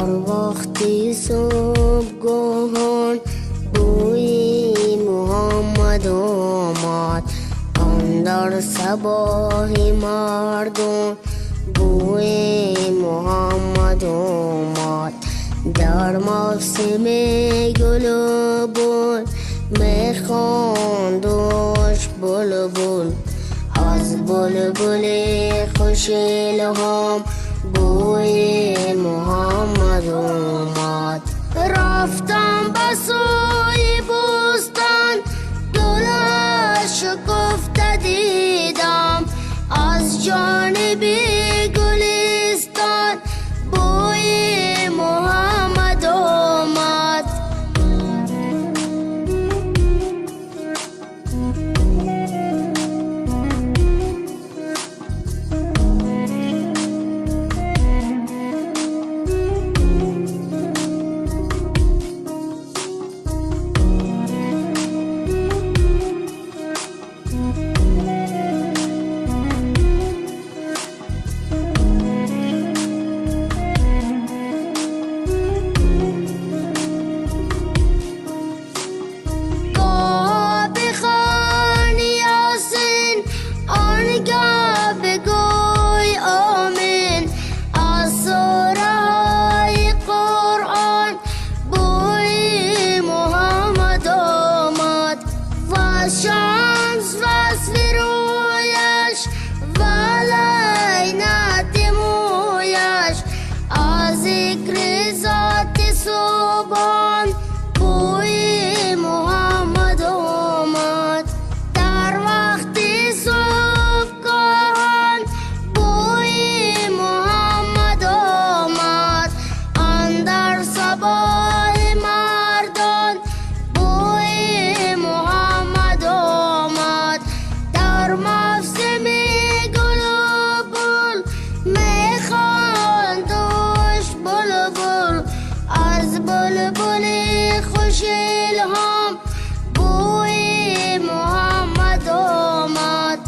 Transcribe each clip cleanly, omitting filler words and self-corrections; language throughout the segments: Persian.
در وقتی صبحگاهان بوی محمد آمد، اندر صباح مردم بوی محمد آمد. در موسم گل و بل میخواندش بلبل، از بلبل خوش الهام بوی محمد آمد. رفتم به سوی بستان، گلش شکفته دیدم، از جانب گلستان بوی محمد آمد. شمس وصف رویش و لینت مویش، از ذکر ذات سبحان بوی محمد آمد. در وقت صبحگاهان بوی محمد آمد، اندر صباح مردان بوی محمد آمد. در موسم گل و بل میخواندش بلبل، از بلبل خوش الهام بوی محمد آمد.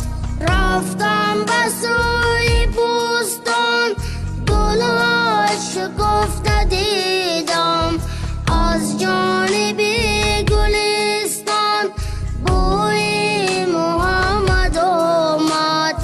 رفتم به سوی بستان، گلش شکفته دیدم، از جانب گلستان بوی محمد آمد.